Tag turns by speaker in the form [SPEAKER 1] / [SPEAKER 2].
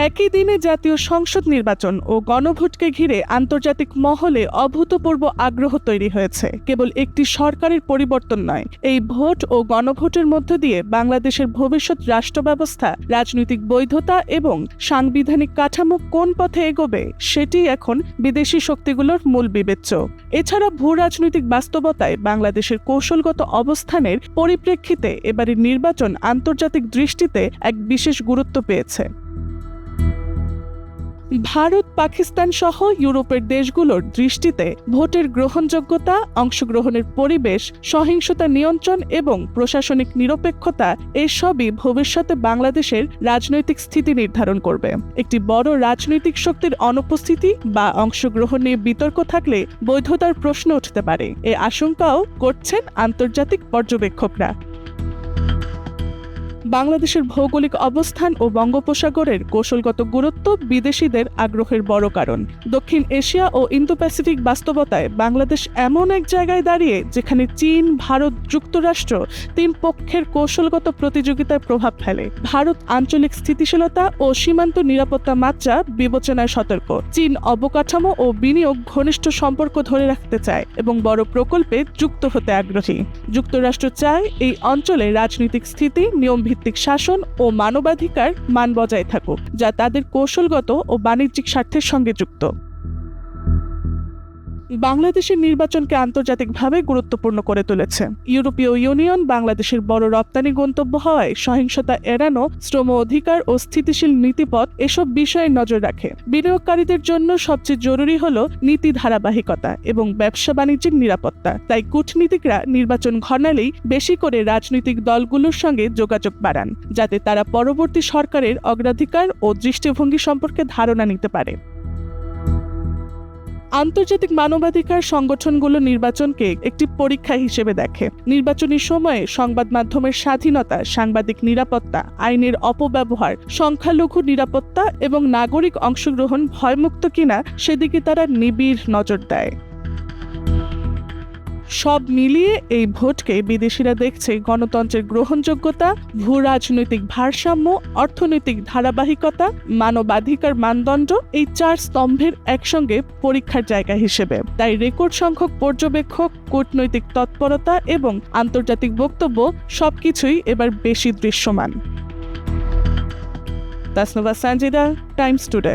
[SPEAKER 1] একই দিনে জাতীয় সংসদ নির্বাচন ও গণভোটকে ঘিরে আন্তর্জাতিক মহলে অভূতপূর্ব আগ্রহ তৈরি হয়েছে। কেবল একটি সরকারের পরিবর্তন নয়, এই ভোট ও গণভোটের মধ্য দিয়ে বাংলাদেশের ভবিষ্যৎ রাষ্ট্র ব্যবস্থা, রাজনৈতিক বৈধতা এবং সাংবিধানিক কাঠামো কোন পথে এগোবে সেটি এখন বিদেশি শক্তিগুলোর মূল বিবেচ্য। এছাড়া ভূ রাজনৈতিক বাস্তবতায় বাংলাদেশের কৌশলগত অবস্থানের পরিপ্রেক্ষিতে এবারের নির্বাচন আন্তর্জাতিক দৃষ্টিতে এক বিশেষ গুরুত্ব পেয়েছে। ভারত, পাকিস্তান সহ ইউরোপের দেশগুলোর দৃষ্টিতে ভোটের গ্রহণযোগ্যতা, অংশগ্রহণের পরিবেশ, সহিংসতা নিয়ন্ত্রণ এবং প্রশাসনিক নিরপেক্ষতা এসবই ভবিষ্যতে বাংলাদেশের রাজনৈতিক স্থিতি নির্ধারণ করবে। একটি বড় রাজনৈতিক শক্তির অনুপস্থিতি বা অংশগ্রহণ নিয়ে বিতর্ক থাকলে বৈধতার প্রশ্ন উঠতে পারে, এ আশঙ্কাও করছেন আন্তর্জাতিক পর্যবেক্ষকরা। বাংলাদেশের ভৌগোলিক অবস্থান ও বঙ্গোপসাগরের কৌশলগত গুরুত্ব বিদেশিদের আগ্রহের বড় কারণ। দক্ষিণ এশিয়া ও ইন্দো প্যাসিফিক বাস্তবতায় বাংলাদেশ এমন এক জায়গায় দাঁড়িয়ে যেখানে চীন, ভারত, যুক্তরাষ্ট্র তিন পক্ষের কৌশলগত প্রতিযোগিতায় প্রভাব ফেলে। ভারত আঞ্চলিক স্থিতিশীলতা ও সীমান্ত নিরাপত্তা মাত্রা বিবেচনায় সতর্ক। চীন অবকাঠামো ও বিনিয়োগ ঘনিষ্ঠ সম্পর্ক ধরে রাখতে চায় এবং বড় প্রকল্পে যুক্ত হতে আগ্রহী। যুক্তরাষ্ট্র চায় এই অঞ্চলে রাজনৈতিক স্থিতি, নিয়ম ভিত্তিক শাসন ও মানবাধিকার মান বজায় থাকুক, যা তাদের কৌশলগত ও বাণিজ্যিক স্বার্থের সঙ্গে যুক্ত। বাংলাদেশের নির্বাচনকে আন্তর্জাতিকভাবে গুরুত্বপূর্ণ করে তুলেছে। ইউরোপীয় ইউনিয়ন বাংলাদেশের বড় রপ্তানি গন্তব্য হওয়ায় সহিংসতা এড়ানো, শ্রম অধিকার ও স্থিতিশীল নীতিপথ এসব বিষয়ে নজর রাখে। বিনিয়োগকারীদের জন্য সবচেয়ে জরুরি হল নীতি ধারাবাহিকতা এবং ব্যবসা বাণিজ্যিক নিরাপত্তা। তাই কূটনীতিকরা নির্বাচন ঘনালেই বেশি করে রাজনৈতিক দলগুলোর সঙ্গে যোগাযোগ বাড়ান, যাতে তারা পরবর্তী সরকারের অগ্রাধিকার ও দৃষ্টিভঙ্গি সম্পর্কে ধারণা নিতে পারে। আন্তর্জাতিক মানবাধিকার সংগঠনগুলো নির্বাচনকে একটি পরীক্ষা হিসেবে দেখে। নির্বাচনী সময়ে সংবাদ মাধ্যমের স্বাধীনতা, সাংবাদিক নিরাপত্তা, আইনের অপব্যবহার, সংখ্যালঘু নিরাপত্তা এবং নাগরিক অংশগ্রহণ ভয়মুক্ত কিনা সেদিকে তারা নিবিড় নজর দেয়। সব মিলিয়ে এই ভোটকে বিদেশিরা দেখছে গণতন্ত্রের গ্রহণযোগ্যতা, ভূ রাজনৈতিক ভারসাম্য, অর্থনৈতিক ধারাবাহিকতা, মানবাধিকার মানদণ্ড, এই চার স্তম্ভের একসঙ্গে পরীক্ষার জায়গা হিসেবে। তাই রেকর্ড সংখ্যক পর্যবেক্ষক, কূটনৈতিক তৎপরতা এবং আন্তর্জাতিক বক্তব্য সবকিছুই এবার বেশি দৃশ্যমান। Tasnuva Sanjida, Times today.